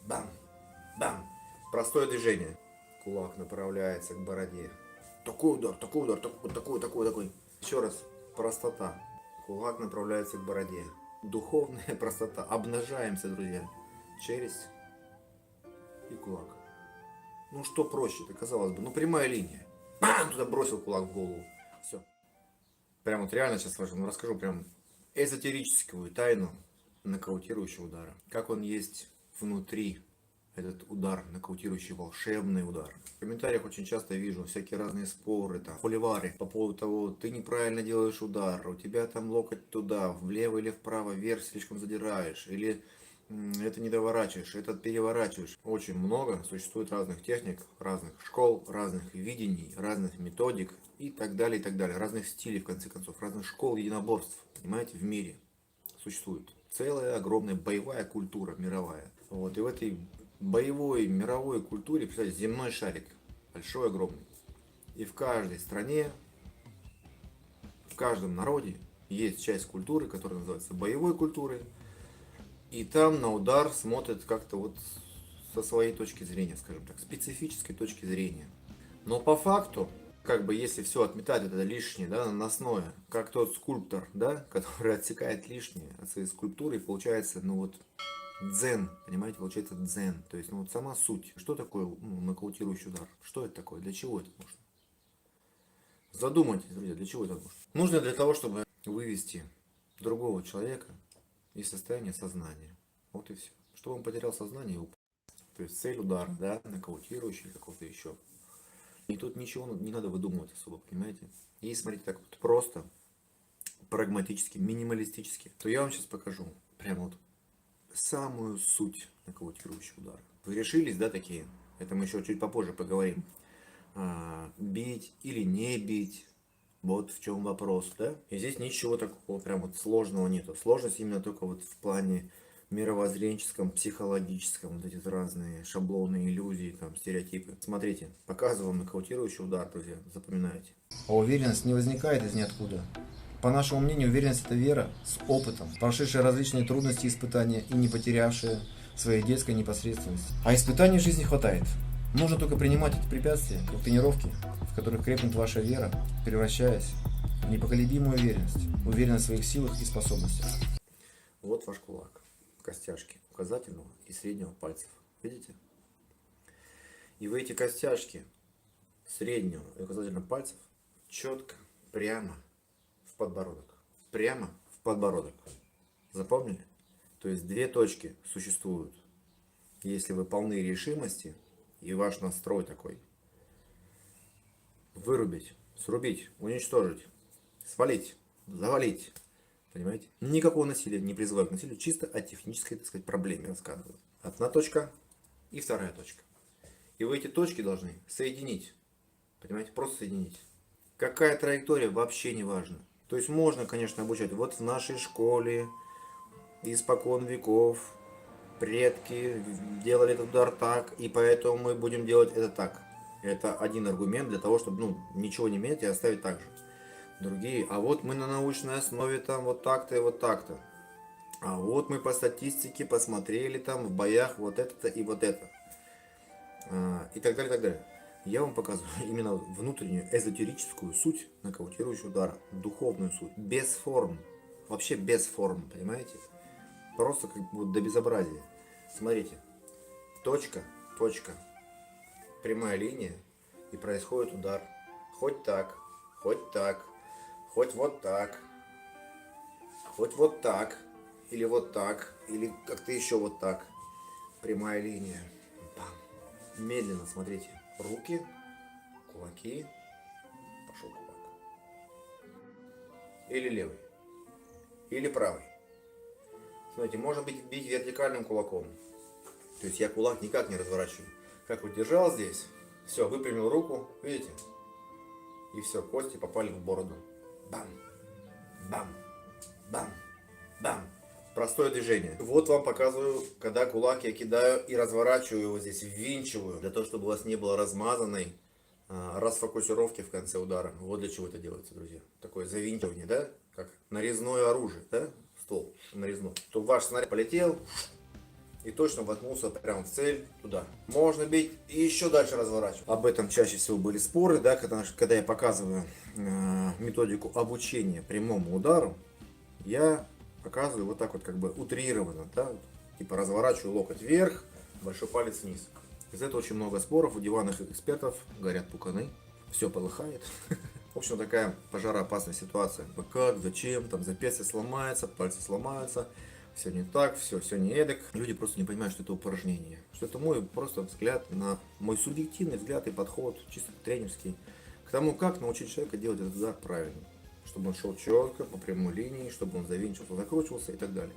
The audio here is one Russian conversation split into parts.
Бам! Бам! Простое движение. Кулак направляется к бороде. Такой удар, такой удар, такой. Еще раз. Простота. Кулак направляется к бороде. Духовная простота. Обнажаемся, друзья. Челюсть и кулак. Ну что проще-то, казалось бы. Ну прямая линия. Бам! Туда бросил кулак в голову. Все. Прям вот реально сейчас расскажу прям эзотерическую тайну нокаутирующего удара. Как он есть внутри, этот удар, нокаутирующий волшебный удар. В комментариях очень часто вижу всякие разные споры, там, холивары по поводу того, ты неправильно делаешь удар, у тебя там локоть туда, влево или вправо, вверх слишком задираешь, или это не доворачиваешь, это переворачиваешь. Очень много существует разных техник, разных школ, разных видений, разных методик и так далее, разных стилей, в конце концов, разных школ единоборств, понимаете, в мире существует целая огромная боевая культура мировая. Вот, и в этой боевой мировой культуре, представьте, земной шарик, большой, огромный. И в каждой стране, в каждом народе есть часть культуры, которая называется боевой культурой. И там на удар смотрят как-то вот со своей точки зрения, скажем так, специфической точки зрения. Но по факту, как бы если все отметать, это лишнее, да, наносное, как тот скульптор, да, который отсекает лишнее от своей скульптуры, и получается, ну вот, дзен, понимаете, получается дзен. То есть, ну вот сама суть. Что такое нокаутирующий удар? Что это такое? Для чего это нужно? Задумайтесь, друзья, для чего это нужно? Нужно для того, чтобы вывести другого человека из состояния сознания. Вот и все. Чтобы он потерял сознание и упал. То есть цель удара, да, нокаутирующий, какого-то еще. И тут ничего не надо выдумывать особо, понимаете? И смотрите, так вот просто, прагматически, минималистически, то я вам сейчас покажу прямо вот самую суть нокаутирующего удара. Вы решились, да, такие? Это мы еще чуть попозже поговорим. Бить или не бить. Вот в чем вопрос, да? И здесь ничего такого прям вот сложного нету. Сложность именно только вот в плане мировоззренческом, психологическом, вот эти разные шаблоны, иллюзии, там, стереотипы. Смотрите, показываю нокаутирующий удар, друзья, запоминайте. А уверенность не возникает из ниоткуда. По нашему мнению, уверенность – это вера с опытом, прошедшая различные трудности и испытания и не потерявшая своей детской непосредственности. А испытаний в жизни хватает. Нужно только принимать эти препятствия, как тренировки, в которых крепнет ваша вера, превращаясь в непоколебимую уверенность, уверенность в своих силах и способностях. Вот ваш кулак, костяшки указательного и среднего пальцев. Видите? И вы эти костяшки среднего и указательного пальцев четко, прямо в подбородок. Прямо в подбородок. Запомнили? То есть две точки существуют. Если вы полны решимости, и ваш настрой такой: вырубить, срубить, уничтожить, свалить, завалить. Понимаете? Никакого насилия, не призываю к насилию, чисто о технической, так сказать, проблеме рассказываю. Одна точка и вторая точка. И вы эти точки должны соединить. Понимаете? Просто соединить. Какая траектория, вообще не важно. То есть можно, конечно, обучать. Вот в нашей школе испокон веков предки делали этот удар так, и поэтому мы будем делать это так. Это один аргумент для того, чтобы ничего не менять и оставить так же. Другие, а вот мы на научной основе там вот так-то и вот так-то. А вот мы по статистике посмотрели там в боях вот это и вот это. И так далее, и так далее. Я вам показываю именно внутреннюю эзотерическую суть нокаутирующего удара. Духовную суть. Без форм. Вообще без форм, понимаете? Просто как бы до безобразия. Смотрите. Точка, точка. Прямая линия. И происходит удар. Хоть так, хоть так, хоть вот так, хоть вот так, или вот так, или как-то еще вот так. Прямая линия. Бам. Медленно, смотрите. Руки, кулаки. Пошел кулак. Или левый. Или правый. Смотрите, можно бить вертикальным кулаком. То есть я кулак никак не разворачиваю. Как вот держал здесь, все, выпрямил руку, видите? И все, кости попали в бороду. Бам, бам, бам, бам. Простое движение. Вот вам показываю, когда кулак я кидаю и разворачиваю его здесь, ввинчиваю, для того, чтобы у вас не было размазанной расфокусировки в конце удара. Вот для чего это делается, друзья. Такое завинчивание, да? Как нарезное оружие, да? Стол нарезной. Чтобы ваш снаряд полетел и точно воткнулся прям в цель туда. Можно бить и еще дальше разворачивать. Об этом чаще всего были споры, да, когда я показываю методику обучения прямому удару, я показываю вот так вот как бы утрированно, да, типа разворачиваю локоть вверх, большой палец вниз. Из этого очень много споров, у диванных экспертов горят пуканы, все полыхает. В общем, такая пожароопасная ситуация. Как, зачем, там запястье сломается, пальцы сломаются, все не так, все не эдак. Люди просто не понимают, что это упражнение. Что это мой просто взгляд, мой субъективный взгляд и подход, чисто тренерский, к тому, как научить человека делать этот удар правильно. Чтобы он шел четко, по прямой линии, чтобы он завинчивался, закручивался и так далее.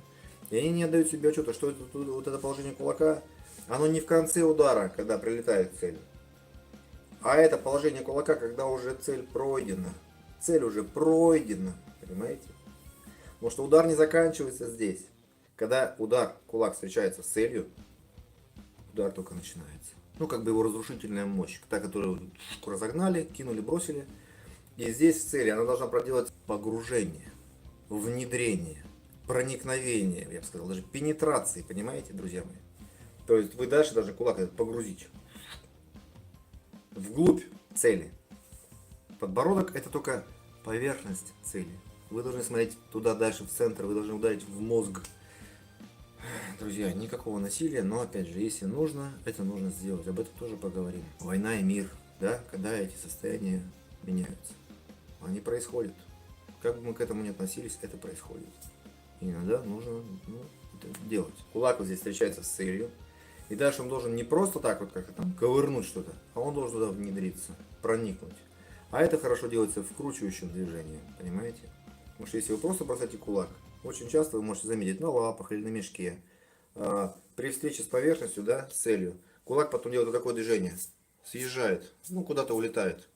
И они не отдают себе отчета, что вот это положение кулака, оно не в конце удара, когда прилетает цель. А это положение кулака, когда уже цель пройдена. Цель уже пройдена, понимаете? Потому что удар не заканчивается здесь. Когда кулак встречается с целью, удар только начинается. Ну, как бы его разрушительная мощь. Та, которую разогнали, кинули, бросили. И здесь в цели она должна проделать погружение, внедрение, проникновение, я бы сказал, даже пенетрации, понимаете, друзья мои? То есть вы дальше должны кулак этот погрузить вглубь цели. Подбородок это только поверхность цели. Вы должны смотреть туда дальше, в центр, вы должны ударить в мозг. Друзья, никакого насилия, но опять же, если нужно, это нужно сделать. Об этом тоже поговорим. Война и мир, да, когда эти состояния меняются. Они происходят. Как бы мы к этому ни относились, это происходит. И иногда нужно это делать. Кулак вот здесь встречается с целью. И дальше он должен не просто так вот как-то там ковырнуть что-то, а он должен туда внедриться, проникнуть. А это хорошо делается в вкручивающем движении, понимаете? Потому что если вы просто бросаете кулак, очень часто вы можете заметить на лапах или на мешке, при встрече с поверхностью, да, с целью, кулак потом делает вот такое движение, съезжает, ну куда-то улетает,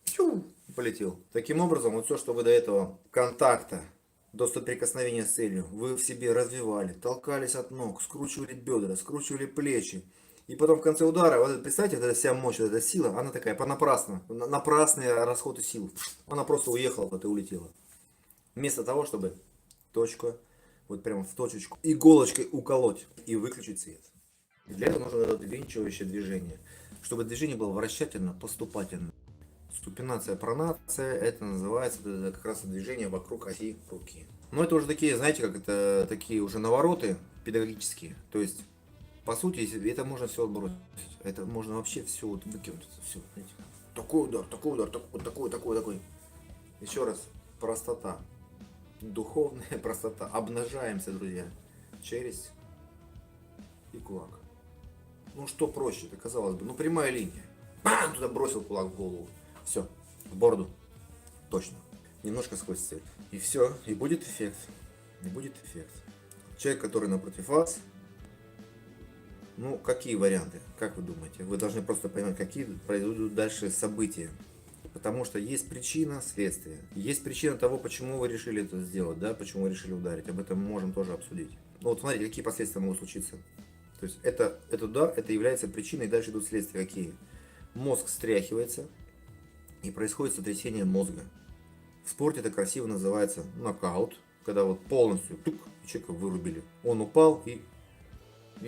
полетел. Таким образом, вот все, что вы до этого контакта, до соприкосновения с целью, вы в себе развивали, толкались от ног, скручивали бедра, скручивали плечи. И потом в конце удара, вот представьте, вот эта вся мощь, вот эта сила, она такая напрасный расход сил. Она просто уехала, вот и улетела. Вместо того, чтобы точку, вот прямо в точечку, иголочкой уколоть и выключить свет. И для этого нужно это винчивающее движение, чтобы движение было вращательно, поступательно. Супинация, пронация, это называется это как раз движение вокруг оси руки. Но это уже такие, знаете, как это, такие уже навороты педагогические. То есть, по сути, это можно все отбросить. Это можно вообще все вот выкинуть. Все, знаете. Такой удар, такой. Еще раз, простота. Духовная простота. Обнажаемся, друзья. Челюсть и кулак. Ну что проще, это казалось бы. Ну прямая линия. Бам! Туда бросил кулак в голову. Все, в бороду. Точно. Немножко сквозь цель. И все. И будет эффект. Человек, который напротив вас, ну, какие варианты? Как вы думаете? Вы должны просто понимать, какие произойдут дальше события. Потому что есть причина, следствие. Есть причина того, почему вы решили это сделать, да, почему вы решили ударить. Об этом мы можем тоже обсудить. Ну вот смотрите, какие последствия могут случиться. То есть этот удар, это является причиной, дальше идут следствия какие. Мозг встряхивается, и происходит сотрясение мозга. В спорте это красиво называется нокаут, когда вот полностью человека вырубили. Он упал и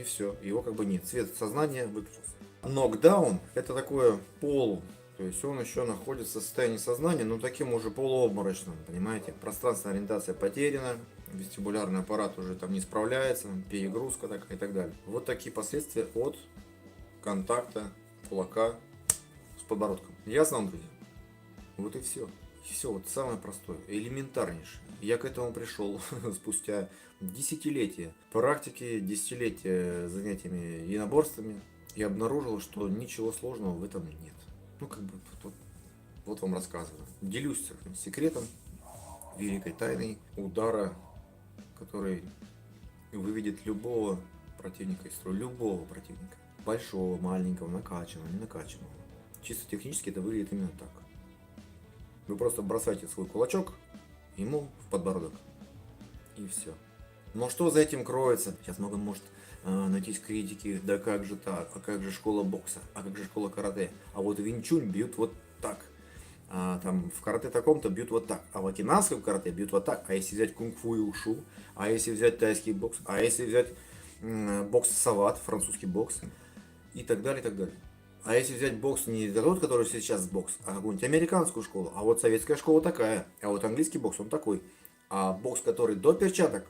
все, его как бы нет. Цвет сознания выключился. Нокдаун это такое полу. То есть он еще находится в состоянии сознания, но таким уже полуобморочным, понимаете? Пространственная ориентация потеряна, вестибулярный аппарат уже там не справляется, перегрузка такая и так далее. Вот такие последствия от контакта кулака с подбородком. Ясно вам, друзья? Вот и все. И все, вот самое простое, элементарнейшее. Я к этому пришел спустя десятилетия практики, десятилетия занятиями единоборствами и обнаружил, что ничего сложного в этом нет. Ну, как бы, вот вам рассказываю. Делюсь секретом, великой тайной удара, который выведет любого противника из строя. Любого противника. Большого, маленького, накачанного, не накачанного. Чисто технически это выглядит именно так. Вы просто бросаете свой кулачок ему в подбородок. И все. Но что за этим кроется? Сейчас много может найтись критики, да как же так, а как же школа бокса, а как же школа карате, а вот в винчунь бьют вот так, а там в карате таком-то бьют вот так, а в окинавском карате бьют вот так, а если взять кунг-фу и ушу, а если взять тайский бокс, а если взять бокс Сават, французский бокс и так далее, и так далее. А если взять бокс не тот, который сейчас бокс, а какую-нибудь американскую школу, а вот советская школа такая, а вот английский бокс он такой, а бокс, который до перчаток,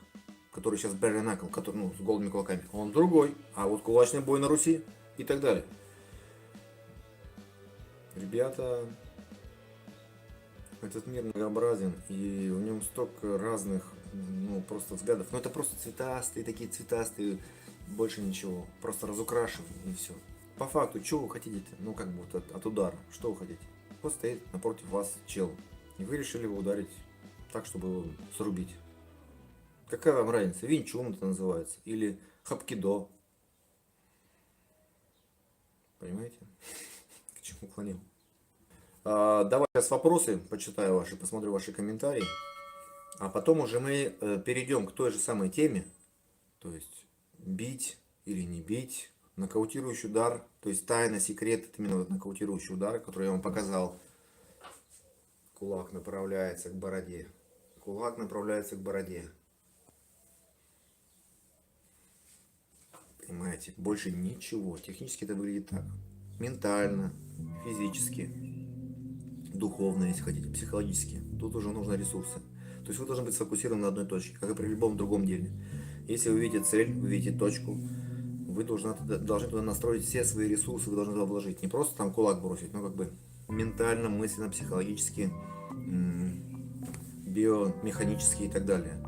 который сейчас Barry Knuckle, который, ну, с голыми кулаками, он другой, а вот кулачный бой на Руси и так далее. Ребята, этот мир многообразен, и в нем столько разных, ну, просто взглядов. Ну, это просто цветастые, такие цветастые, больше ничего. Просто разукрашивание и все. По факту, что вы хотите? Ну, как бы вот от удара. Что вы хотите? Вот стоит напротив вас чел. И вы решили его ударить так, чтобы его срубить. Какая вам разница? Винчун это называется. Или хапкидо. Понимаете? К чему клонил? Давай сейчас вопросы почитаю ваши, посмотрю ваши комментарии. А потом уже мы перейдем к той же самой теме. То есть бить или не бить. Нокаутирующий удар. То есть тайна, секрет, это именно нокаутирующий удар, который я вам показал. Кулак направляется к бороде. Кулак направляется к бороде. Понимаете? Больше ничего. Технически это выглядит так. Ментально, физически, духовно, если хотите, психологически. Тут уже нужны ресурсы. То есть вы должны быть сфокусированы на одной точке, как и при любом другом деле. Если вы видите цель, вы видите точку, вы должны туда настроить все свои ресурсы, вы должны туда вложить. Не просто там кулак бросить, но как бы ментально, мысленно, психологически, биомеханически и так далее.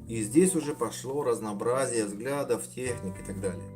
И здесь уже пошло разнообразие взглядов, техник и так далее.